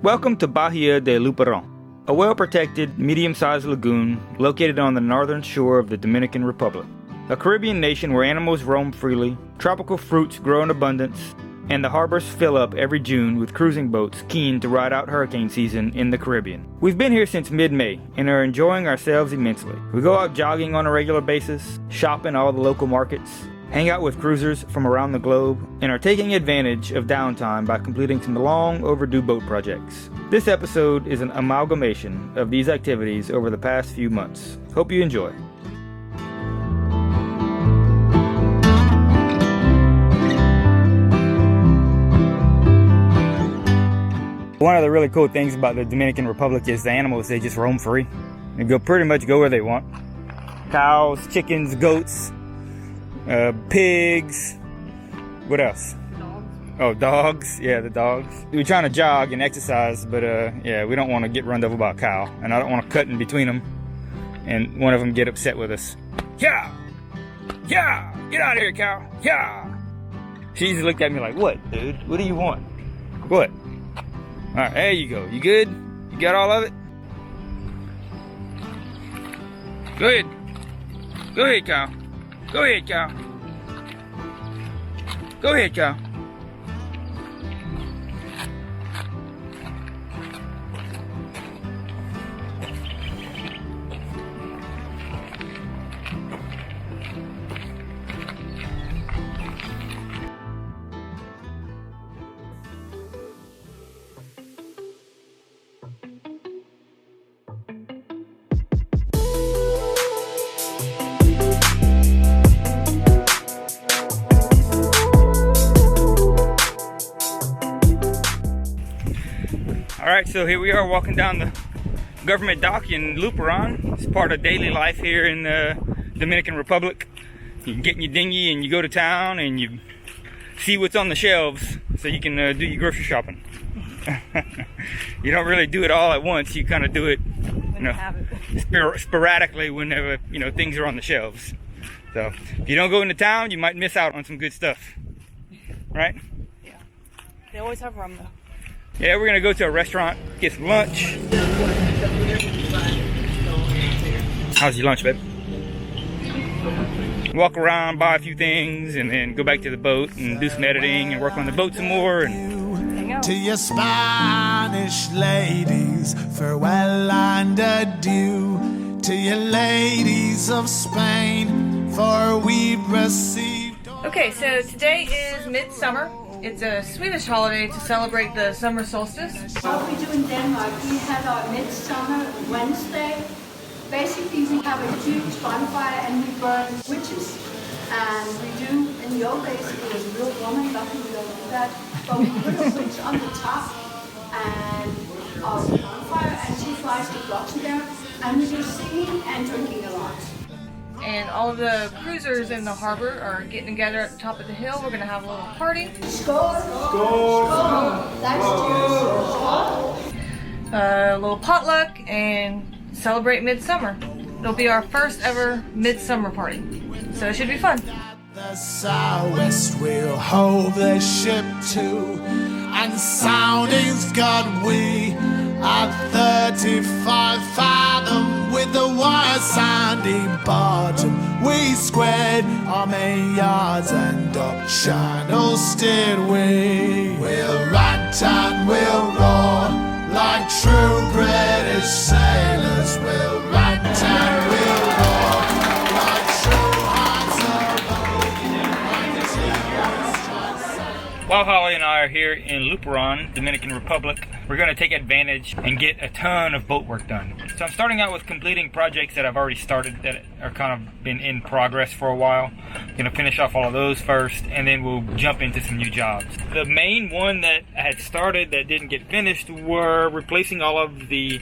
Welcome to Bahia de Luperón, a well-protected, medium-sized lagoon located on the northern shore of the Dominican Republic. A Caribbean nation where animals roam freely, tropical fruits grow in abundance, and the harbors fill up every June with cruising boats keen to ride out hurricane season in the Caribbean. We've been here since mid-May and are enjoying ourselves immensely. We go out jogging on a regular basis, shop in all the local markets, hang out with cruisers from around the globe, and are taking advantage of downtime by completing some long overdue boat projects. This episode is an amalgamation of these activities over the past few months. Hope you enjoy. One of the really cool things about the Dominican Republic is the animals, they just roam free. They pretty much go where they want. Cows, chickens, goats, pigs, what else? Dogs. Oh, dogs. Yeah, the dogs. We're trying to jog and exercise, but yeah, we don't want to get run over by a cow, and I don't want to cut in between them and one of them get upset with us. Yeah! Yeah! Get out of here, cow! Yeah! She just looked at me like, what, dude? What do you want? What? Alright, there you go. You good? You got all of it? Go ahead. Go ahead, cow. Go ahead, cow. Go ahead, cow. Alright, so here we are walking down the government dock in Luperón. It's part of daily life here in the Dominican Republic. You get in your dinghy and you go to town and you see what's on the shelves so you can do your grocery shopping. You don't really do it all at once. You kind of do it, sporadically whenever things are on the shelves. So if you don't go into town, you might miss out on some good stuff, right? Yeah, they always have rum though. Yeah, we're gonna go to a restaurant, get some lunch. How's your lunch, babe? Walk around, buy a few things, and then go back to the boat and do some editing and work on the boat some more. And hang out. To your Spanish ladies, farewell and adieu. To your ladies of Spain, for we've received. Okay, so today is midsummer. It's a Swedish holiday to celebrate the summer solstice. What we do in Denmark, we have our Midsummer Wednesday. Basically, we have a huge bonfire and we burn witches. And we do, in the old days, it was a real woman, luckily we don't do that. But we put a witch on the top and of the bonfire, and she flies the blocks in there. And we do singing and drinking a lot. And all of the cruisers in the harbor are getting together at the top of the hill. We're gonna have a little party. Skål! Skål! Skål! That's Skål! A little potluck and celebrate midsummer. It'll be our first ever midsummer party. So it should be fun. The southwest will hold the ship to, and soundings got we at 35 fathom with the wire sandy bottom. We squared our main yards and up channel steered we. We'll rant and we'll roar like true British sailors. We'll rant and we'll roar like true hearts of while Holly and I are here in Luperón, Dominican Republic, we're going to take advantage and get a ton of boat work done. So I'm starting out with completing projects that I've already started that are kind of been in progress for a while. I'm going to finish off all of those first, and then we'll jump into some new jobs. The main one that I had started that didn't get finished were replacing all of the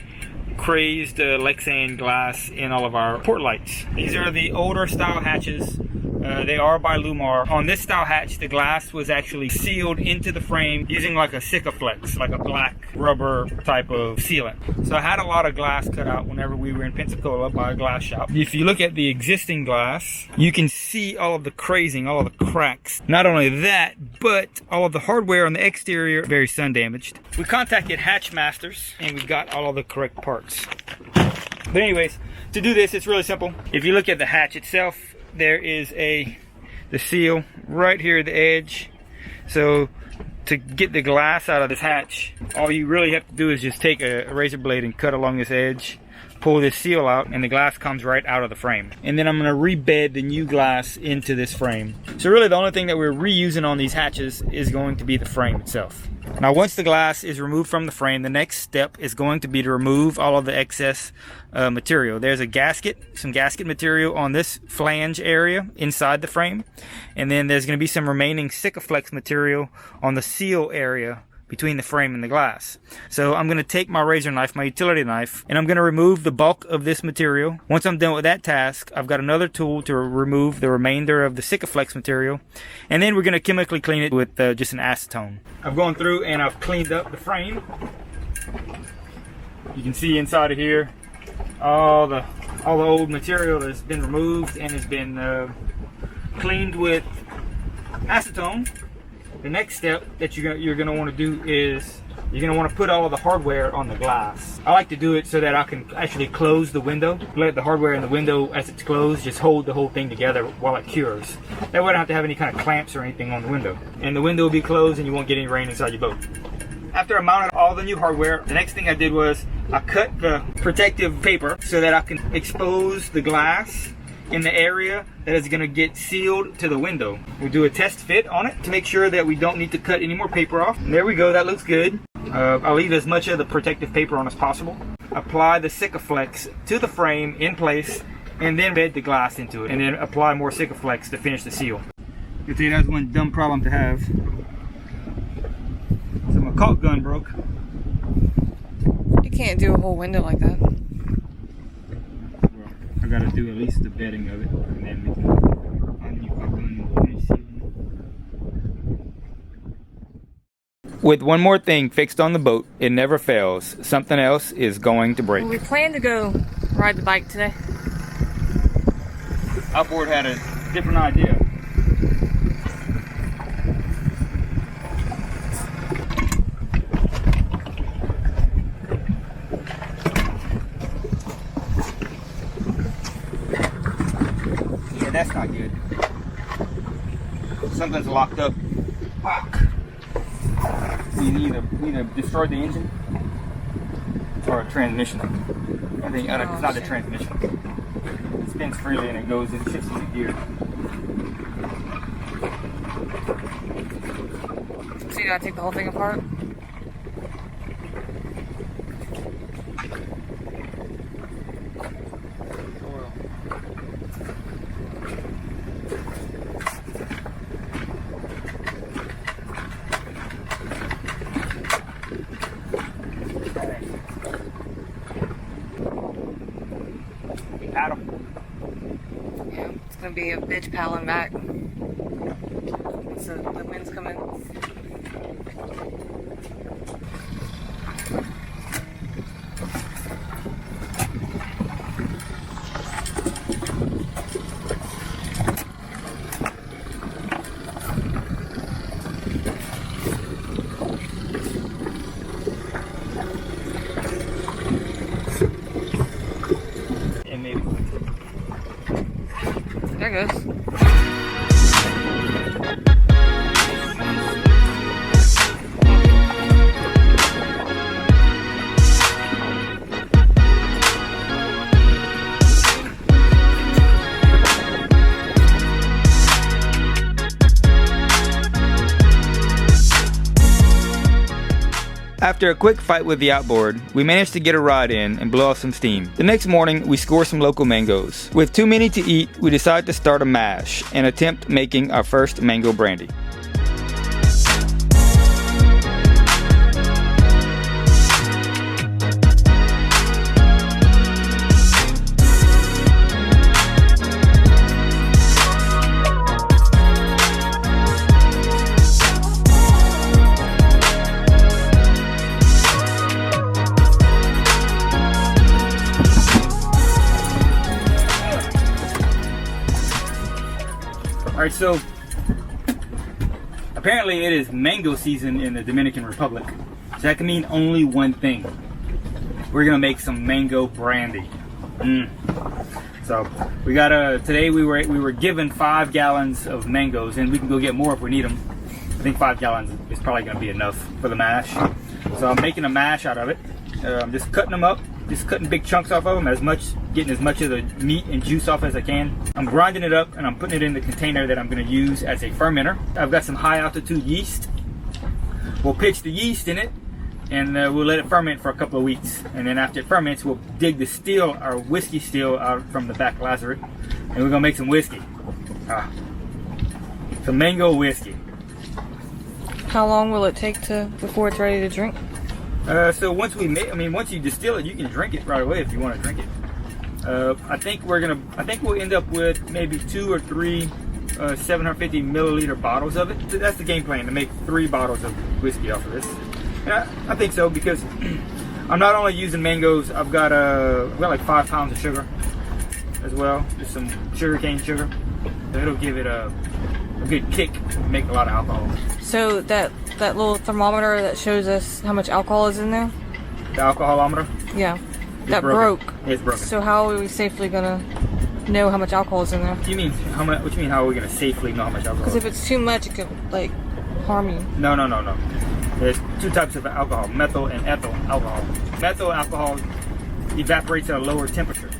crazed Lexan glass in all of our port lights. These are the older style hatches They are by Lupeórn. On this style hatch, the glass was actually sealed into the frame using like a Sikaflex, like a black rubber type of sealant. So I had a lot of glass cut out whenever we were in Pensacola by a glass shop. If you look at the existing glass, you can see all of the crazing, all of the cracks. Not only that, but all of the hardware on the exterior, very sun damaged. We contacted Hatchmasters and we got all of the correct parts. But anyways, to do this, it's really simple. If you look at the hatch itself, there is the seal right here at the edge. So to get the glass out of this hatch, all you really have to do is just take a razor blade and cut along this edge, pull this seal out, and the glass comes right out of the frame. And then I'm going to rebed the new glass into this frame. So really the only thing that we're reusing on these hatches is going to be the frame itself. Now once the glass is removed from the frame, the next step is going to be to remove all of the excess material. There's a gasket, some gasket material on this flange area inside the frame, and then there's going to be some remaining Sikaflex material on the seal area between the frame and the glass. So I'm going to take my razor knife, my utility knife, and I'm going to remove the bulk of this material. Once I'm done with that task, I've got another tool to remove the remainder of the Sikaflex material, and then we're going to chemically clean it with just an acetone. I've gone through and I've cleaned up the frame. You can see inside of here all the old material that's been removed and has been cleaned with acetone. The next step that you're going to want to do is you're going to want to put all of the hardware on the glass. I like to do it so that I can actually close the window. Let the hardware in the window, as it's closed, just hold the whole thing together while it cures. That way I don't have to have any kind of clamps or anything on the window. And the window will be closed and you won't get any rain inside your boat. After I mounted all the new hardware, the next thing I did was I cut the protective paper so that I can expose the glass in the area that is going to get sealed to the window. We'll do a test fit on it to make sure that we don't need to cut any more paper off. And there we go, that looks good. I'll leave as much of the protective paper on as possible. Apply the Sikaflex to the frame in place and then bed the glass into it. And then apply more Sikaflex to finish the seal. I'll tell you, that's one dumb problem to have. So my caulk gun broke. You can't do a whole window like that. I gotta do at least the bedding of it, and then we can find a new caulk gun and finish sealing. With one more thing fixed on the boat, it never fails. Something else is going to break. Well, we plan to go ride the bike today. Outboard had a different idea. That's not good. Something's locked up. Fuck. We either destroyed the engine or a transmission. I think it's not the transmission. It spins freely and it goes and shifts into gear. So you gotta take the whole thing apart? Paddle. Yeah, it's gonna be a bitch paddling back once the winds come in. There it goes. After a quick fight with the outboard, we managed to get a ride in and blow off some steam. The next morning, we score some local mangoes. With too many to eat, we decide to start a mash and attempt making our first mango brandy. Alright, so apparently it is mango season in the Dominican Republic. So that can mean only one thing. We're gonna make some mango brandy. So we got today we were given 5 gallons of mangoes, and we can go get more if we need them. I think 5 gallons is probably gonna be enough for the mash. So I'm making a mash out of it. I'm just cutting them up, just cutting big chunks off of them, getting as much of the meat and juice off as I can. I'm grinding it up and I'm putting it in the container that I'm gonna use as a fermenter. I've got some high altitude yeast. We'll pitch the yeast in it, and we'll let it ferment for a couple of weeks. And then after it ferments, we'll dig the still, our whiskey still, out from the back lazaret, and we're gonna make some whiskey. Some mango whiskey. How long will it take before it's ready to drink? So once once you distill it, you can drink it right away if you want to drink it. I think we'll end up with maybe 2 or 3 750 milliliter bottles of it. That's the game plan, to make 3 bottles of whiskey off of this. And I think so, because I'm not only using mangoes. I've got like 5 pounds of sugar as well, just some sugarcane sugar. It'll give it a good kick, make a lot of alcohol. So that little thermometer that shows us how much alcohol is in there? The alcoholometer? Yeah. That broke. It's broken. So how are we safely gonna know how much alcohol is in there? What do you mean? How are we gonna safely know how much alcohol? Because if it's too much, it could like harm you. No. There's 2 types of alcohol: methyl and ethyl alcohol. Methyl alcohol evaporates at a lower temperature.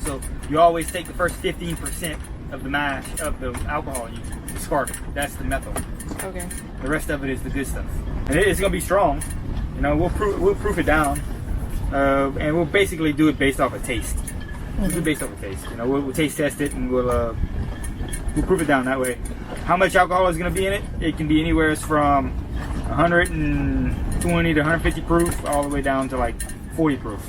So you always take the first 15% of the mash of the alcohol and you discard it. That's the methyl. Okay. The rest of it is the good stuff, and it's gonna be strong. You know, we'll proof it down, and we'll basically do it based off of taste. We'll do it based off of taste. You know, we'll taste test it, and we'll proof it down that way. How much alcohol is gonna be in it? It can be anywhere from 120 to 150 proof, all the way down to like 40 proof.